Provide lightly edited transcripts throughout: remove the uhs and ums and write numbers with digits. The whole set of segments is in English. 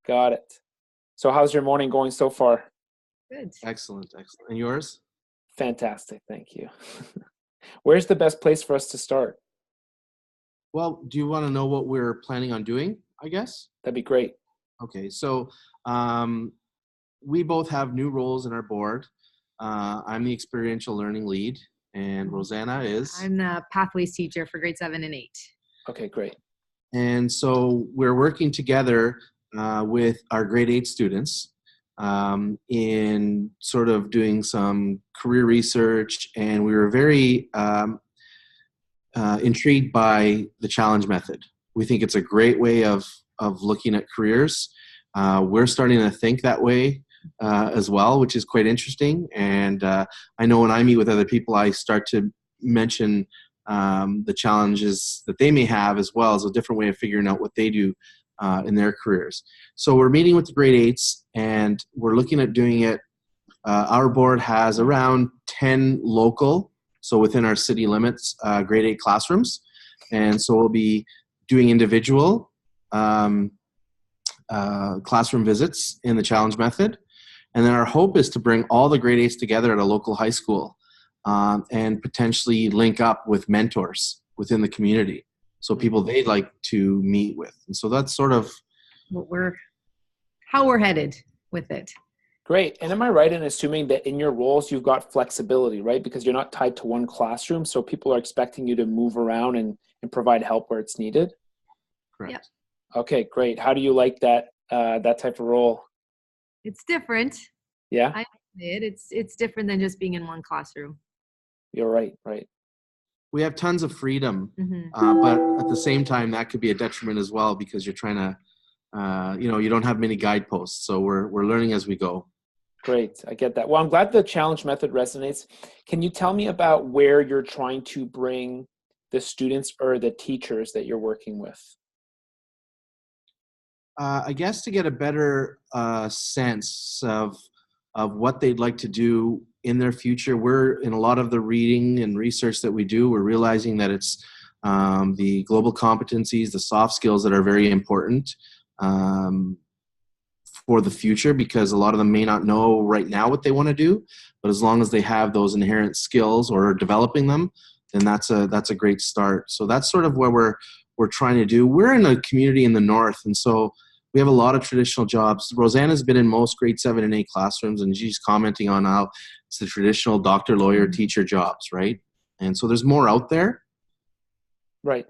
Got it. So how's your morning going so far? Good. Excellent, excellent. And yours? Fantastic. Thank you. Where's the best place for us to start? Well, do you want to know what we're planning on doing, I guess? That'd be great. Okay, so um, we both have new roles in our board. I'm the experiential learning lead, and Rosanna is. I'm the pathways teacher for grade 7 and 8. Okay, great. And so we're working together with our grade 8 students in sort of doing some career research, and we were very intrigued by the challenge method. We think it's a great way of looking at careers. We're starting to think that way as well, which is quite interesting. And I know when I meet with other people, I start to mention the challenges that they may have as well as a different way of figuring out what they do in their careers. So we're meeting with the grade 8s, and we're looking at doing it. Our board has around 10 local, so within our city limits, grade 8 classrooms. And so we'll be doing individual classroom visits in the challenge method. And then our hope is to bring all the grade 8s together at a local high school and potentially link up with mentors within the community. So people they'd like to meet with. And so that's sort of how we're headed with it. Great. And am I right in assuming that in your roles, you've got flexibility, right? Because you're not tied to one classroom. So people are expecting you to move around and provide help where it's needed. correct. Yep. Okay, great. How do you like that type of role? It's different. Yeah, I admit it's different than just being in one classroom. you're right. Right. We have tons of freedom, Mm-hmm. but at the same time, that could be a detriment as well because you're trying to, you don't have many guideposts. So we're learning as we go. Great. I get that. Well, I'm glad the challenge method resonates. Can you tell me about where you're trying to bring the students or the teachers that you're working with? I guess to get a better sense of what they'd like to do in their future. We're in a lot of the reading and research that we do. We're realizing that it's the global competencies, the soft skills that are very important for the future because a lot of them may not know right now what they want to do, but as long as they have those inherent skills or are developing them, then that's a great start. So that's sort of where we're trying to do. We're in a community in the north, and so we have a lot of traditional jobs. Rosanna's been in most grade 7 and 8 classrooms, and she's commenting on how it's the traditional doctor, lawyer, teacher jobs, right? And so there's more out there. Right.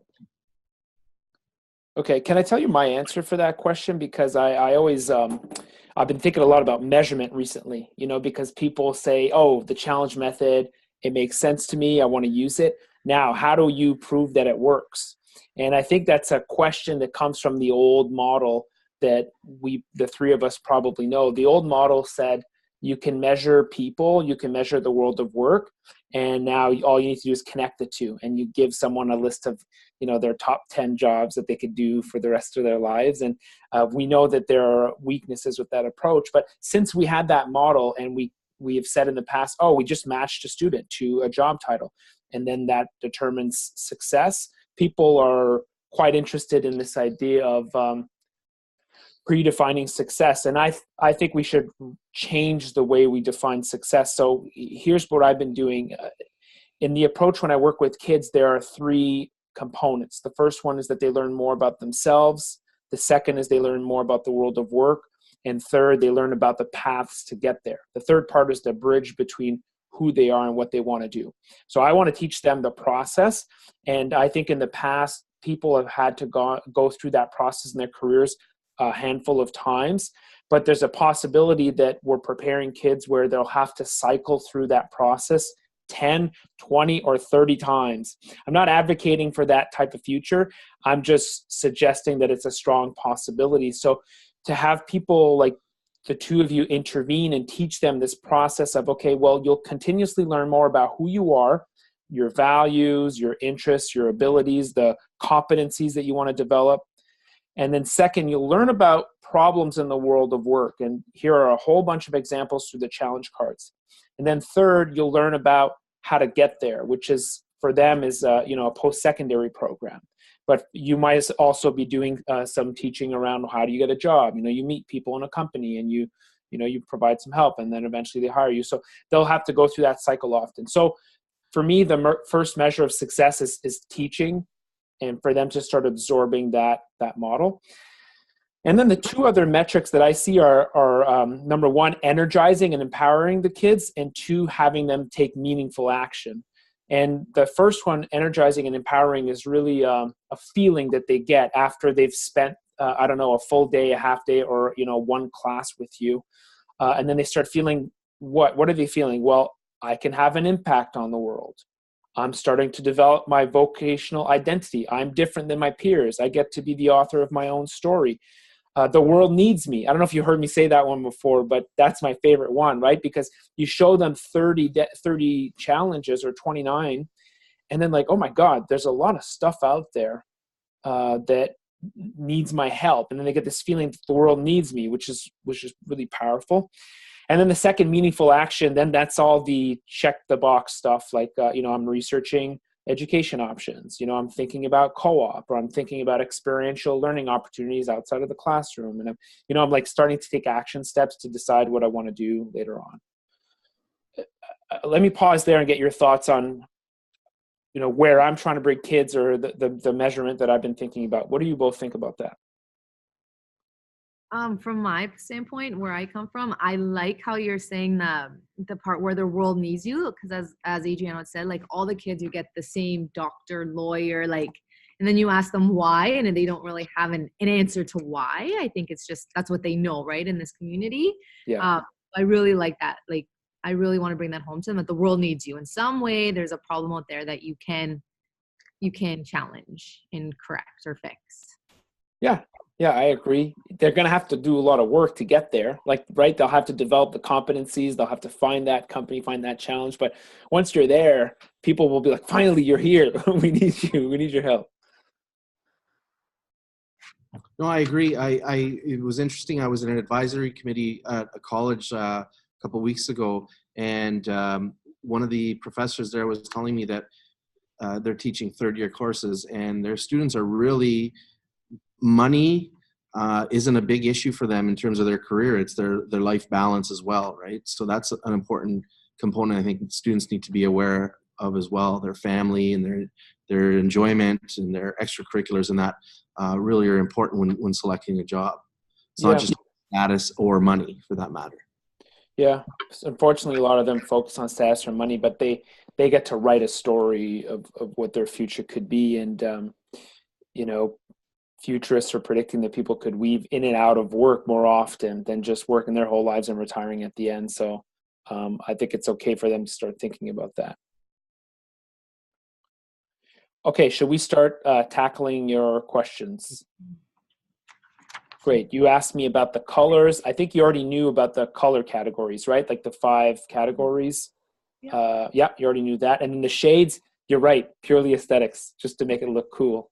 Okay. Can I tell you my answer for that question? Because I always, I've been thinking a lot about measurement recently, because people say, oh, the challenge method, it makes sense to me. I want to use it. Now, how do you prove that it works? And I think that's a question that comes from the old model that the three of us probably know. The old model said you can measure people, you can measure the world of work, and now all you need to do is connect the two, and you give someone a list of their top 10 jobs that they could do for the rest of their lives. And we know that there are weaknesses with that approach, but since we had that model and we have said in the past, oh, we just matched a student to a job title, and then that determines success, people are quite interested in this idea of predefining success. And I think we should change the way we define success. So here's what I've been doing. In the approach when I work with kids, there are 3 components. The first one is that they learn more about themselves. The second is they learn more about the world of work. And third, they learn about the paths to get there. The third part is the bridge between who they are and what they want to do. So I want to teach them the process. And I think in the past, people have had to go through that process in their careers a handful of times, but there's a possibility that we're preparing kids where they'll have to cycle through that process 10, 20, or 30 times. I'm not advocating for that type of future. I'm just suggesting that it's a strong possibility. So to have people like the two of you intervene and teach them this process of, okay, well, you'll continuously learn more about who you are, your values, your interests, your abilities, the competencies that you want to develop. And then second, you'll learn about problems in the world of work. And here are a whole bunch of examples through the challenge cards. And then third, you'll learn about how to get there, which is for them is a post-secondary program. but you might also be doing some teaching around how do you get a job. You meet people in a company and you provide some help, and then eventually they hire you. So they'll have to go through that cycle often. So for me, the first measure of success is teaching, and for them to start absorbing that model. And then the two other metrics that I see are number one, energizing and empowering the kids, and two, having them take meaningful action. And the first one, energizing and empowering, is really a feeling that they get after they've spent, a full day, a half day, or, one class with you. And then they start feeling, what are they feeling? Well, I can have an impact on the world. I'm starting to develop my vocational identity. I'm different than my peers. I get to be the author of my own story. The world needs me. I don't know if you heard me say that one before, but that's my favorite one, right? Because you show them 30 challenges or 29, and then like, oh my God, there's a lot of stuff out there that needs my help. And then they get this feeling that the world needs me, which is really powerful. And then the second, meaningful action, then that's all the check the box stuff. Like, I'm researching education options. I'm thinking about co-op, or I'm thinking about experiential learning opportunities outside of the classroom. And I'm like starting to take action steps to decide what I want to do later on. Let me pause there and get your thoughts on, where I'm trying to bring kids, or the measurement that I've been thinking about. What do you both think about that? From my standpoint, where I come from, I like how you're saying the part where the world needs you, because as Adriano said, like all the kids, you get the same doctor, lawyer, like, and then you ask them why, and they don't really have an answer to why. I think it's just, that's what they know, right, in this community. Yeah. I really like that. Like, I really want to bring that home to them, that the world needs you in some way. There's a problem out there that you can challenge and correct or fix. Yeah, I agree. They're going to have to do a lot of work to get there. Like, right, they'll have to develop the competencies. They'll have to find that company, find that challenge. But once you're there, people will be like, finally, you're here. We need you. We need your help. No, I agree. It was interesting. I was in an advisory committee at a college a couple of weeks ago, and one of the professors there was telling me that they're teaching third-year courses, and their students are really, money isn't a big issue for them in terms of their career. It's their life balance as well, right? So that's an important component I think students need to be aware of as well. Their family and their enjoyment and their extracurriculars, and that really are important when selecting a job. It's not just status or money, for that matter. Yeah. Unfortunately, a lot of them focus on status or money, but they get to write a story of what their future could be. And, futurists are predicting that people could weave in and out of work more often than just working their whole lives and retiring at the end. So I think it's okay for them to start thinking about that. Okay, should we start tackling your questions? Great. You asked me about the colors. I think you already knew about the color categories, right? Like the 5 categories. Yeah, you already knew that. And then the shades, you're right, purely aesthetics, just to make it look cool.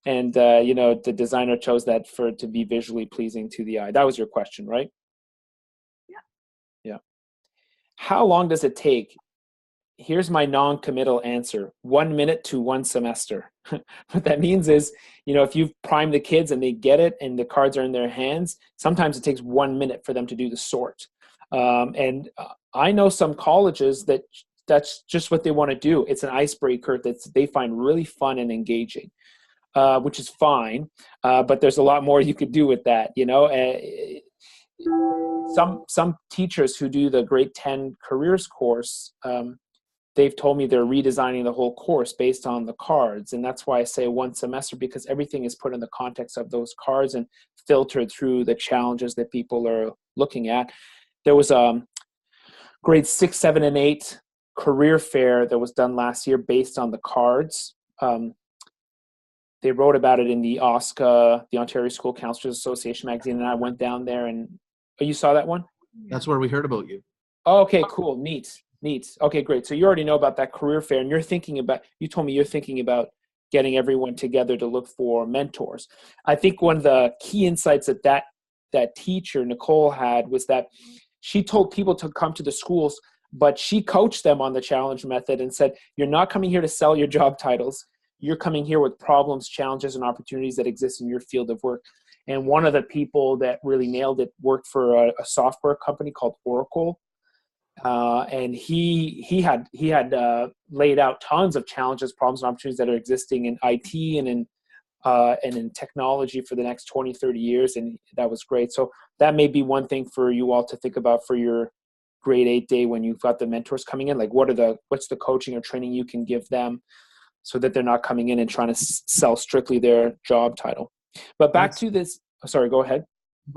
And, the designer chose that for it to be visually pleasing to the eye. That was your question, right? Yeah. How long does it take? Here's my non-committal answer: 1 minute to 1 semester. What that means is, if you've primed the kids and they get it and the cards are in their hands, sometimes it takes 1 minute for them to do the sort. And I know some colleges that's just what they want to do. It's an icebreaker that they find really fun and engaging, which is fine. But there's a lot more you could do with that, Some teachers who do the Grade 10 Careers course, they've told me they're redesigning the whole course based on the cards. And that's why I say 1 semester, because everything is put in the context of those cards and filtered through the challenges that people are looking at. There was a grade 6, 7, and 8 career fair that was done last year based on the cards. They wrote about it in the OSCA, the Ontario School Counselors Association magazine, and I went down there and, you saw that one? That's where we heard about you. Oh, okay, cool, neat. Okay, great. So you already know about that career fair, and you told me you're thinking about getting everyone together to look for mentors. I think one of the key insights that teacher, Nicole, had was that she told people to come to the schools, but she coached them on the challenge method and said, you're not coming here to sell your job titles. you're coming here with problems, challenges, and opportunities that exist in your field of work. And one of the people that really nailed it worked for a software company called Oracle. And he had laid out tons of challenges, problems, and opportunities that are existing in IT and in technology for the next 20, 30 years. And that was great. So that may be one thing for you all to think about for your grade 8 day when you've got the mentors coming in. Like what's the coaching or training you can give them so that they're not coming in and trying to sell strictly their job title. But back to this, sorry, go ahead.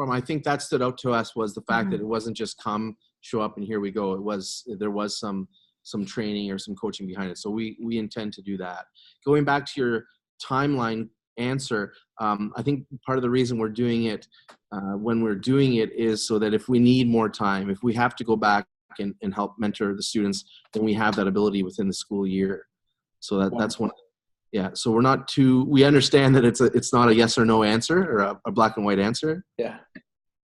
I think that stood out to us was the fact that it wasn't just show up and here we go. There was some training or some coaching behind it. So we intend to do that. Going back to your timeline answer, I think part of the reason we're doing it when we're doing it is so that if we need more time, if we have to go back and help mentor the students, then we have that ability within the school year. So that's one. Yeah. So we understand that it's not a yes or no answer or a black and white answer. Yeah.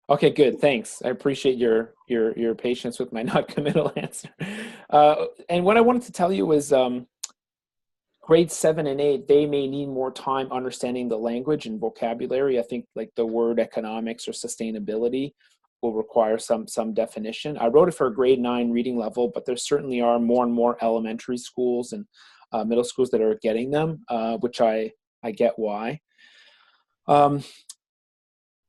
Okay, good. Thanks. I appreciate your patience with my not committal answer. And what I wanted to tell you was grades 7 and 8, they may need more time understanding the language and vocabulary. I think like the word economics or sustainability will require some definition. I wrote it for a grade 9 reading level, but there certainly are more and more elementary schools and middle schools that are getting them, which I get why.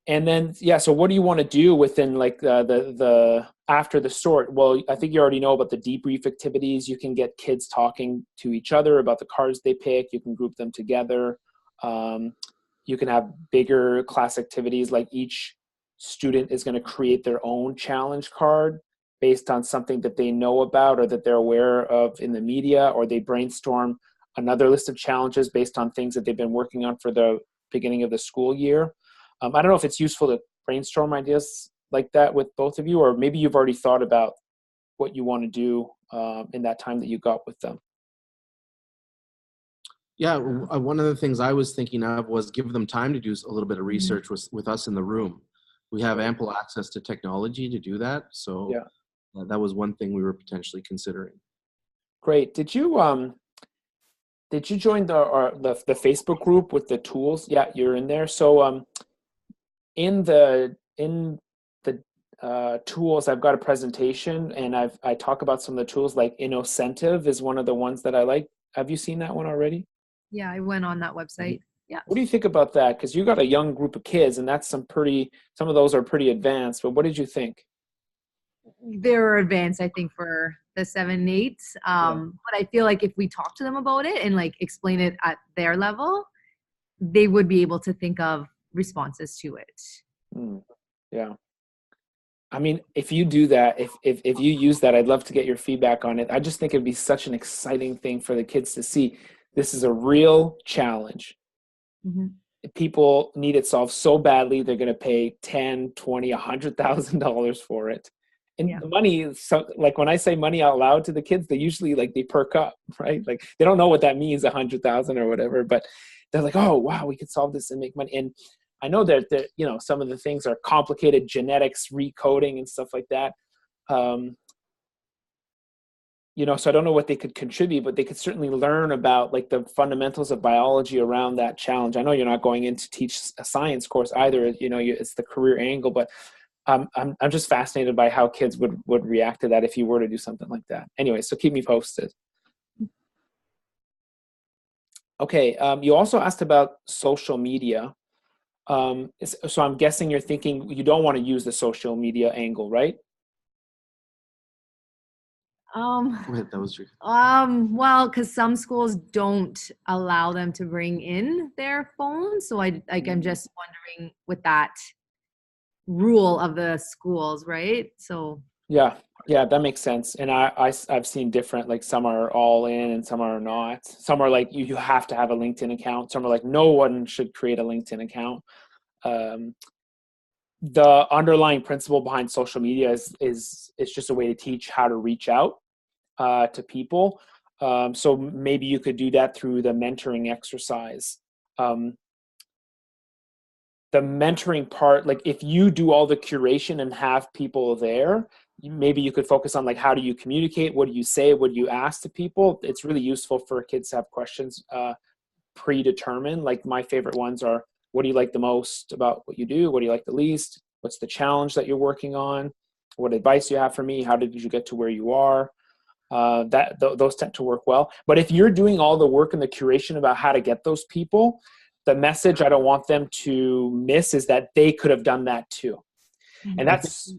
And then, so what do you want to do within like the after the sort? Well, I think you already know about the debrief activities. You can get kids talking to each other about the cards they pick. You can group them together. You can have bigger class activities, like each student is going to create their own challenge card based on something that they know about or that they're aware of in the media, or they brainstorm another list of challenges based on things that they've been working on for the beginning of the school year. I don't know if it's useful to brainstorm ideas like that with both of you, or maybe you've already thought about what you want to do in that time that you got with them. Yeah, one of the things I was thinking of was give them time to do a little bit of research with us in the room. We have ample access to technology to do that, so that was one thing we were potentially considering. Great. Did you join the Facebook group with the tools? Yeah, you're in there. So in the tools, I've got a presentation, and I talk about some of the tools. Like Innocentive is one of the ones that I like. Have you seen that one already? Yeah, I went on that website. Yeah. What do you think about that? Because you got a young group of kids, and that's some of those are pretty advanced. But what did you think? They're advanced, I think, for the 7 and 8s. But I feel like if we talk to them about it and like explain it at their level, they would be able to think of responses to it. Yeah. I mean, if you do that, if you use that, I'd love to get your feedback on it. I just think it'd be such an exciting thing for the kids to see. This is a real challenge. People need it solved so badly, they're going to pay $10, $20, $100,000 for it. And the money is so, like when I say money out loud to the kids, they usually they perk up, right? Like they don't know what that means, 100,000 or whatever, but they're like, oh wow, we could solve this and make money. And I know that some of the things are complicated, genetics, recoding and stuff like that. So I don't know what they could contribute, but they could certainly learn about like the fundamentals of biology around that challenge. I know you're not going in to teach a science course either. It's the career angle, but I'm just fascinated by how kids would react to that if you were to do something like that. Anyway, so keep me posted. Okay. You also asked about social media. So I'm guessing you're thinking you don't want to use the social media angle, right? That was true. Well, because some schools don't allow them to bring in their phones, so I'm just wondering with that rule of the schools, right? So yeah, that makes sense. And I've seen different, like some are all in and some are not. Some are like you have to have a LinkedIn account. Some are like no one should create a LinkedIn account. The underlying principle behind social media is it's just a way to teach how to reach out to people. So maybe you could do that through the mentoring exercise. The mentoring part, like if you do all the curation and have people there, maybe you could focus on like how do you communicate, what do you say, what do you ask to people. It's really useful for kids to have questions predetermined. Like my favorite ones are, what do you like the most about what you do? What do you like the least? What's the challenge that you're working on? What advice do you have for me? How did you get to where you are? Those tend to work well. But if you're doing all the work and the curation about how to get those people, the message I don't want them to miss is that they could have done that too. And that's,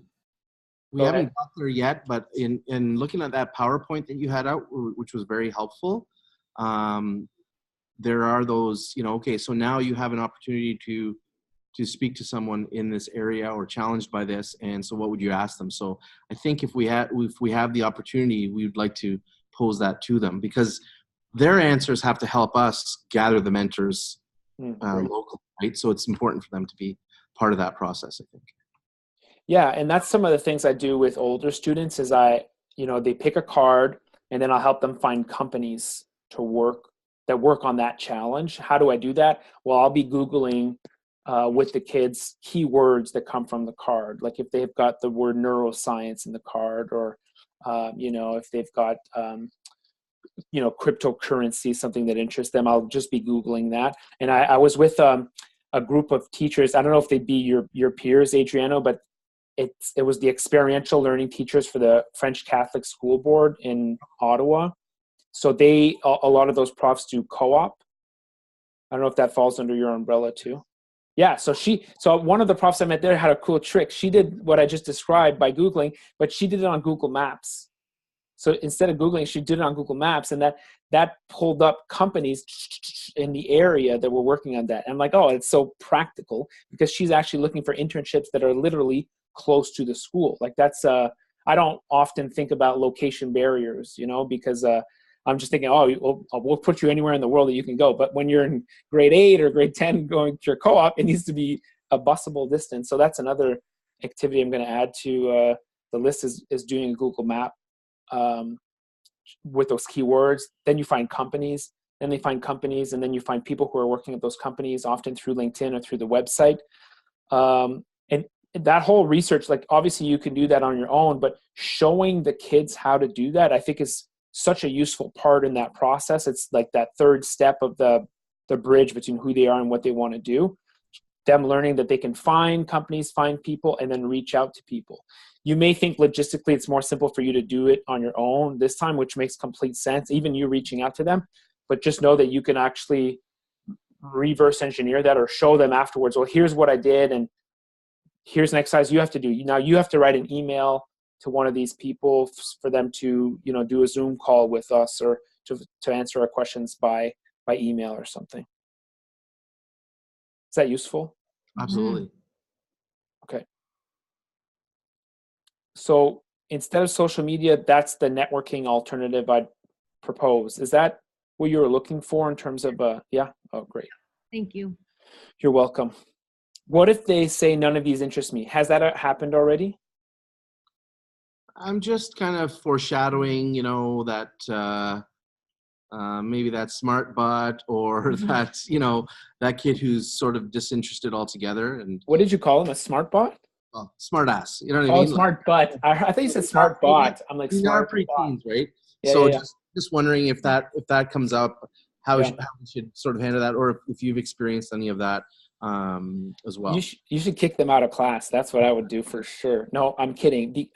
we haven't got there yet, but in looking at that PowerPoint that you had out, which was very helpful, there are those, okay, so now you have an opportunity to speak to someone in this area or challenged by this, and so what would you ask them? So I think if we have the opportunity, we would like to pose that to them, because their answers have to help us gather the mentors locally, right? So it's important for them to be part of that process, I think. Yeah, and that's some of the things I do with older students is they pick a card, and then I'll help them find companies to work on that challenge. How do I do that? Well, I'll be Googling with the kids keywords that come from the card. Like if they've got the word neuroscience in the card, or if they've got cryptocurrency, something that interests them, I'll just be Googling that. And I was with a group of teachers. I don't know if they'd be your peers, Adriano, but it was the experiential learning teachers for the French Catholic School Board in Ottawa. So a lot of those profs do co-op. I don't know if that falls under your umbrella too. Yeah, so one of the profs I met there had a cool trick. She did what I just described by Googling, but she did it on Google Maps. So instead of Googling, she did it on Google Maps, and that pulled up companies in the area that were working on that. And I'm like, oh, it's so practical, because she's actually looking for internships that are literally close to the school. Like that's, I don't often think about location barriers, because I'm just thinking, we'll put you anywhere in the world that you can go. But when you're in grade 8 or grade 10 going to your co-op, it needs to be a busable distance. So that's another activity I'm going to add to the list is doing a Google map with those keywords. Then you find companies, and then you find people who are working at those companies, often through LinkedIn or through the website. And that whole research, like obviously you can do that on your own, but showing the kids how to do that, I think is such a useful part in that process. It's like that third step of the bridge between who they are and what they want to do. Them learning that they can find companies, find people, and then reach out to people. You may think logistically it's more simple for you to do it on your own this time, which makes complete sense, even you reaching out to them. But just know that you can actually reverse engineer that, or show them afterwards, well, here's what I did, and here's an exercise you have to do. Now you have to write an email to one of these people for them to, do a Zoom call with us, or to answer our questions by email or something. Is that useful? Absolutely. Okay. So instead of social media, that's the networking alternative I'd propose. Is that what you were looking for in terms of, yeah? Oh, great. Thank you. You're welcome. What if they say none of these interest me? Has that happened already? I'm just kind of foreshadowing, that maybe that smart butt, or that, that kid who's sort of disinterested altogether. And what did you call him? A smart bot? Well, smart ass. You know what I mean? Smart butt. I thought you said smart bot. I'm like, smart preteens, right? Yeah, so yeah. just wondering if that comes up, how we should sort of handle that, or if you've experienced any of that as well. You should kick them out of class. That's what I would do for sure. No, I'm kidding.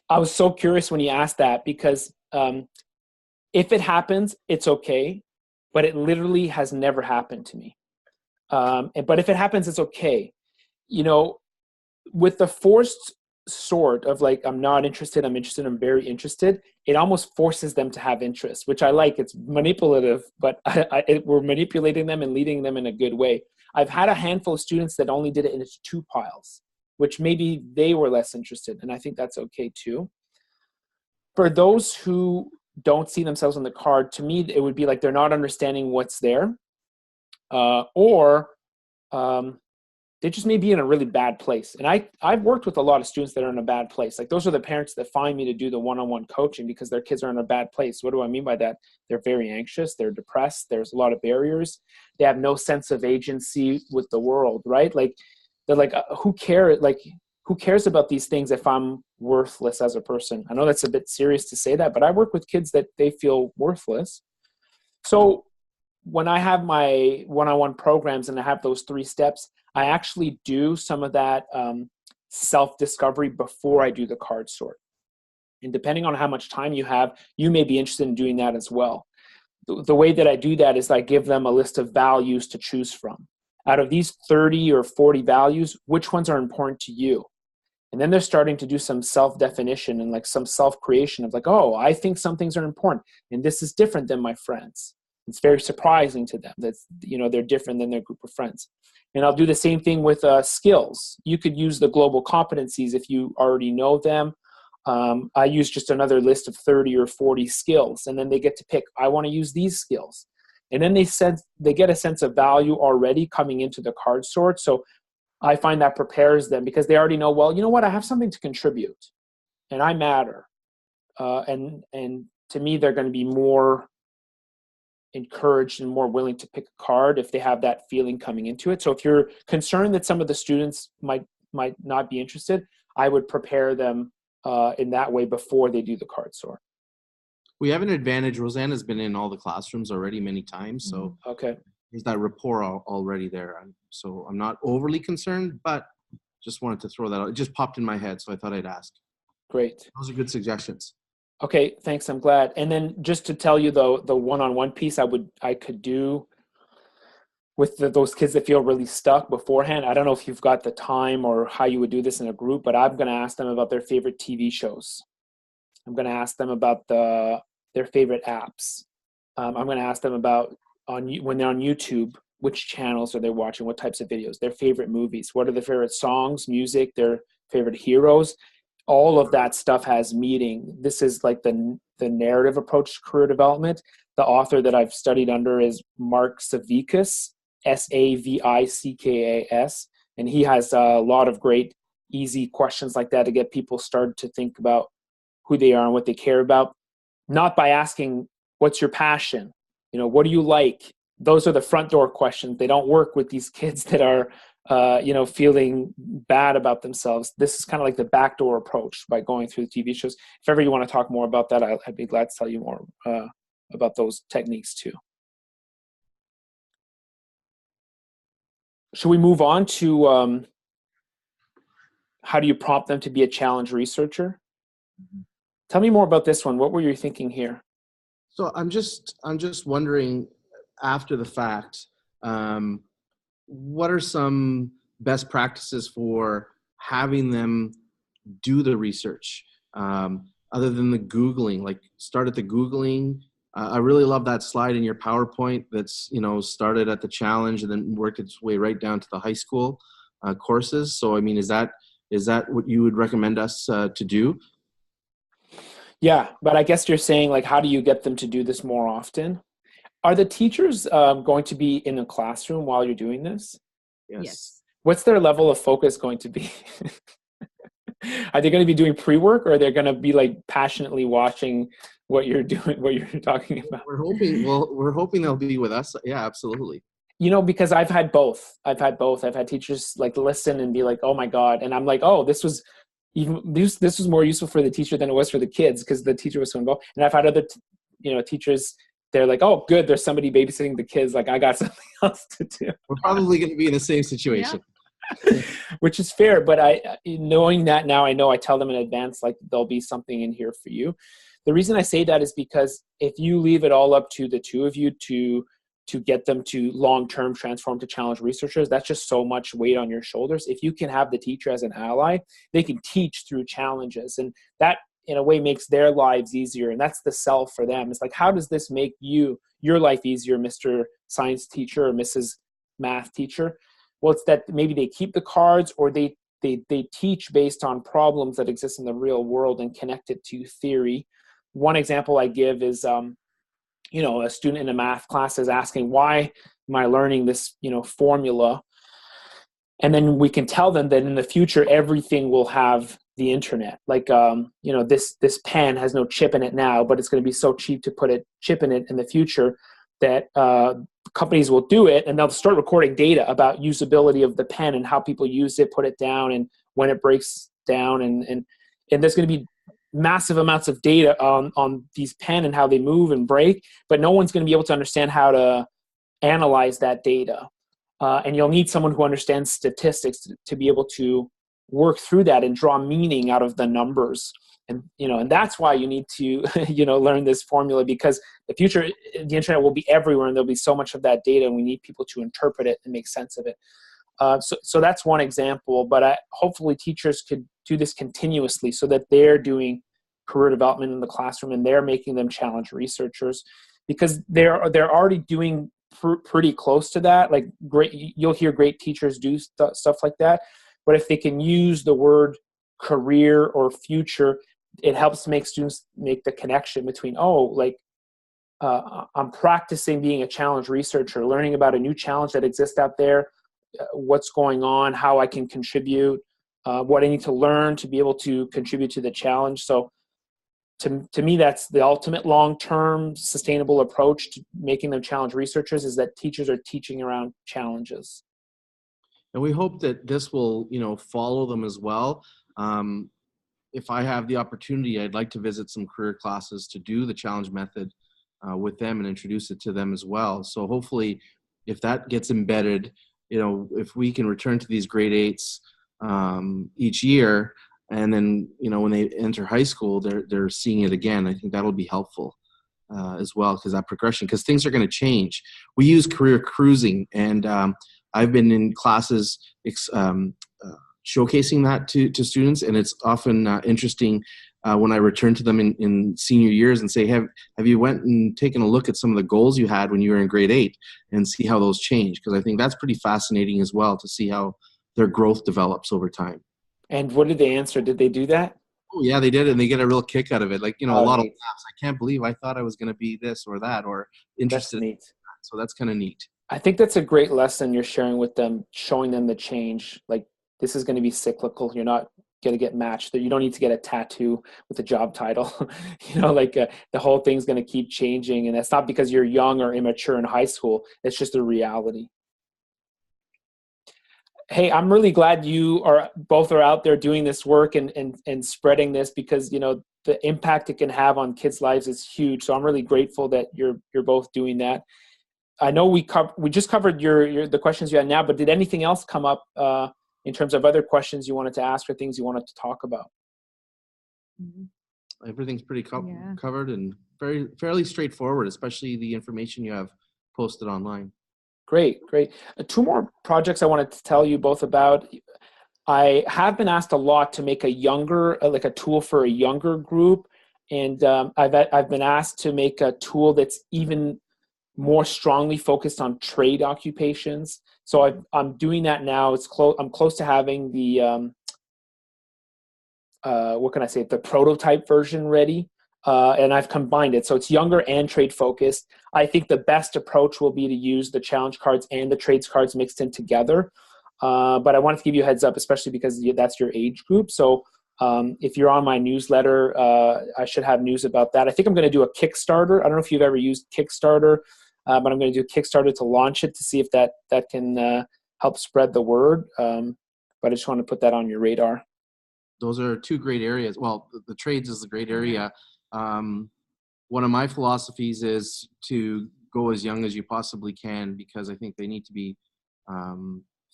I was so curious when you asked that, because if it happens, it's okay, but it literally has never happened to me. But if it happens, it's okay. With the forced sort of like, I'm not interested, I'm interested, I'm very interested, it almost forces them to have interest, which I like. It's manipulative, but we're manipulating them and leading them in a good way. I've had a handful of students that only did it in its 2 piles, which maybe they were less interested, and I think that's okay too. For those who don't see themselves on the card, to me, it would be like they're not understanding what's there, or they just may be in a really bad place. And I've worked with a lot of students that are in a bad place. Like those are the parents that find me to do the one-on-one coaching because their kids are in a bad place. What do I mean by that? They're very anxious. They're depressed. There's a lot of barriers. They have no sense of agency with the world, right? Like they're like, who cares about these things if I'm worthless as a person? I know that's a bit serious to say that, but I work with kids that they feel worthless. So when I have my one-on-one programs and I have those 3 steps, I actually do some of that self-discovery before I do the card sort. And depending on how much time you have, you may be interested in doing that as well. The way that I do that is I give them a list of values to choose from. Out of these 30 or 40 values, which ones are important to you? And then they're starting to do some self-definition and like some self-creation of like, oh, I think some things are important, and this is different than my friends. It's very surprising to them that, you know, they're different than their group of friends. And I'll do the same thing with skills. You could use the global competencies if you already know them. I use just another list of 30 or 40 skills, and then they get to pick, I want to use these skills. And then they get a sense of value already coming into the card sort. So I find that prepares them because they already know, well, you know what, I have something to contribute and I matter. And to me, they're going to be more encouraged and more willing to pick a card if they have that feeling coming into it. So if you're concerned that some of the students might not be interested, I would prepare them in that way before they do the card sort. We have an advantage. Rosanna's been in all the classrooms already many times, so okay, there's that rapport already there. So I'm not overly concerned, but just wanted to throw that out. It just popped in my head, so I thought I'd ask. Great. Those are good suggestions. Okay, thanks. I'm glad. And then just to tell you, though, the one-on-one piece I could do with those kids that feel really stuck beforehand. I don't know if you've got the time or how you would do this in a group, but I'm going to ask them about their favorite TV shows. I'm going to ask them about their favorite apps. I'm going to ask them about when they're on YouTube, which channels are they watching, what types of videos, their favorite movies, what are their favorite songs, music, their favorite heroes. All of that stuff has meaning. This is like the narrative approach to career development. The author that I've studied under is Mark Savickas, Savickas, and he has a lot of great, easy questions like that to get people started to think about who they are and what they care about. Not by asking, what's your passion? You know, what do you like? Those are the front door questions. They don't work with these kids that are, feeling bad about themselves. This is kind of like the backdoor approach by going through the TV shows. If ever you want to talk more about that, I'd be glad to tell you more about those techniques too. Should we move on to how do you prompt them to be a challenge researcher? Mm-hmm. Tell me more about this one. What were you thinking here? So I'm just wondering, after the fact, what are some best practices for having them do the research, other than the Googling? Like, start at the Googling. I really love that slide in your PowerPoint that's, started at the challenge and then worked its way right down to the high school courses. So, I mean, is that what you would recommend us to do? Yeah, but I guess you're saying, like, how do you get them to do this more often? Are the teachers going to be in a classroom while you're doing this? Yes. What's their level of focus going to be? Are they going to be doing pre-work, or are they going to be like passionately watching what you're doing, what you're talking about? We're hoping they'll be with us. Yeah, absolutely. Because I've had both. I've had teachers like listen and be like, oh my God. And I'm like, oh, this was more useful for the teacher than it was for the kids because the teacher was so involved. And I've had other, teachers, they're like, oh, good, there's somebody babysitting the kids. Like, I got something else to do. We're probably going to be in the same situation. Yeah. Which is fair. But knowing that now, I tell them in advance, like, there'll be something in here for you. The reason I say that is because if you leave it all up to the two of you to get them to long-term transform to challenge researchers, that's just so much weight on your shoulders. If you can have the teacher as an ally, they can teach through challenges. And that, in a way, makes their lives easier. And that's the sell for them. It's like, how does this make your life easier, Mr. Science teacher or Mrs. Math teacher? Well, it's that maybe they keep the cards, or they teach based on problems that exist in the real world and connect it to theory. One example I give is, a student in a math class is asking, why am I learning this, formula? And then we can tell them that in the future, everything will have the internet. Like, this pen has no chip in it now, but it's going to be so cheap to put a chip in it in the future that companies will do it, and they'll start recording data about usability of the pen and how people use it, put it down, and when it breaks down. And there's going to be massive amounts of data on these pen and how they move and break, but no one's going to be able to understand how to analyze that data. And you'll need someone who understands statistics to be able to work through that and draw meaning out of the numbers. And, and that's why you need to, learn this formula, because the future, the internet will be everywhere and there'll be so much of that data, and we need people to interpret it and make sense of it. So that's one example, but hopefully teachers could do this continuously so that they're doing career development in the classroom and they're making them challenge researchers, because they're already doing pretty close to that. Like you'll hear great teachers do stuff like that, but if they can use the word career or future, it helps make students make the connection between, I'm practicing being a challenge researcher, learning about a new challenge that exists out there, what's going on, how I can contribute, what I need to learn to be able to contribute to the challenge. So to me, that's the ultimate long-term sustainable approach to making them challenge researchers, is that teachers are teaching around challenges. And we hope that this will, follow them as well. If I have the opportunity, I'd like to visit some career classes to do the challenge method with them and introduce it to them as well. So hopefully, if that gets embedded, if we can return to these grade 8s each year, and then, when they enter high school, they're seeing it again, I think that'll be helpful as well, because that progression, because things are going to change. We use career cruising, and I've been in classes showcasing that to students, and it's often interesting when I return to them in senior years and say, have you went and taken a look at some of the goals you had when you were in grade 8 and see how those change? Because I think that's pretty fascinating as well, to see how their growth develops over time. And what did they answer? Did they do that? Oh yeah, they did, and they get a real kick out of it. Like, a lot neat. of laughs. I can't believe I thought I was going to be this or that, or interested. That's neat. So that's kind of neat. I think that's a great lesson you're sharing with them, showing them the change. Like, this is going to be cyclical. You're not going to get matched. You don't need to get a tattoo with a job title. The whole thing's going to keep changing. And that's not because you're young or immature in high school. It's just a reality. Hey, I'm really glad you both are out there doing this work and spreading this, because, the impact it can have on kids' lives is huge. So I'm really grateful that you're both doing that. I know we just covered the questions you had now, but did anything else come up in terms of other questions you wanted to ask or things you wanted to talk about? Everything's pretty covered and fairly straightforward, especially the information you have posted online. Great. 2 more projects I wanted to tell you both about. I have been asked a lot to make a tool for a younger group, and I've been asked to make a tool that's even more strongly focused on trade occupations. So I'm doing that now. I'm close to having the the prototype version ready, and I've combined it. So it's younger and trade focused. I think the best approach will be to use the challenge cards and the trades cards mixed in together. But I wanted to give you a heads up, especially because that's your age group. So if you're on my newsletter, I should have news about that. I think I'm going to do a Kickstarter. I don't know if you've ever used Kickstarter, but I'm going to do a Kickstarter to launch it to see if that can help spread the word. But I just want to put that on your radar. Those are 2 great areas. Well, the trades is a great area. One of my philosophies is to go as young as you possibly can, because I think they need to be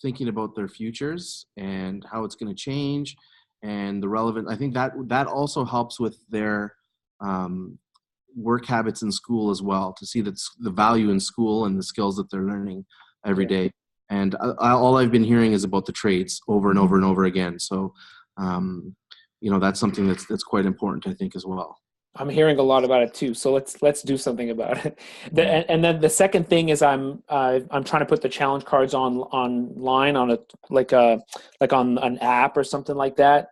thinking about their futures and how it's going to change and the relevant. I think that also helps with their work habits in school as well, to see the value in school and the skills that they're learning every day. And all I've been hearing is about the trades over and over and over again. So, that's something that's quite important, I think, as well. I'm hearing a lot about it too. So let's do something about it. And then the second thing is I'm trying to put the challenge cards online on on an app or something like that.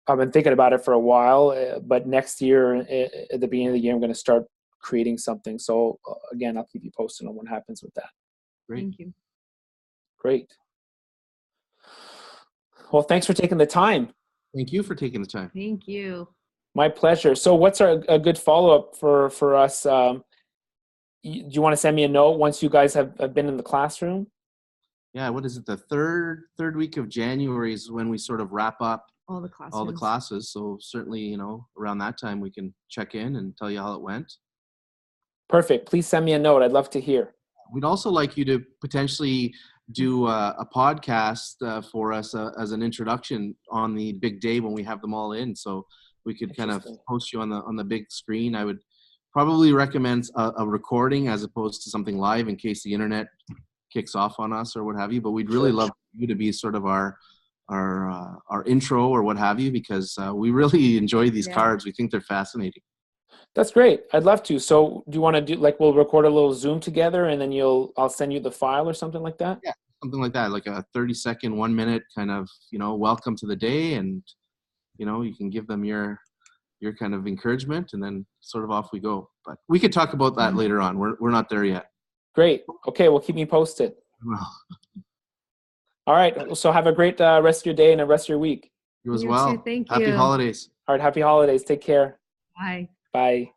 I've been thinking about it for a while, but next year at the beginning of the year, I'm going to start creating something. So again, I'll keep you posted on what happens with that. Great. Thank you. Great. Well, thanks for taking the time. Thank you for taking the time. Thank you. My pleasure. So what's a good follow-up for us? Do you want to send me a note once you guys have been in the classroom? Yeah, what is it? The third week of January is when we sort of wrap up all the classes. So certainly, around that time we can check in and tell you how it went. Perfect. Please send me a note. I'd love to hear. We'd also like you to potentially do a podcast for us as an introduction on the big day when we have them all in. So we could kind of post you on the big screen. I would probably recommend a recording as opposed to something live in case the internet kicks off on us or what have you. But we'd really love you to be sort of our intro or what have you, because we really enjoy these cards. We think they're fascinating. That's great. I'd love to. So do you want to do, like, we'll record a little Zoom together and then I'll send you the file or something like that? Yeah, something like that, like a 30-second, 1 minute kind of, welcome to the day, and, you can give them your kind of encouragement, and then sort of off we go. But we could talk about that later on. We're not there yet. Great. Okay, well, keep me posted. Well, all right. So have a great rest of your day and the rest of your week. You as well. Too. Thank Happy you. holidays. All right. Happy holidays. Take care. Bye. Bye.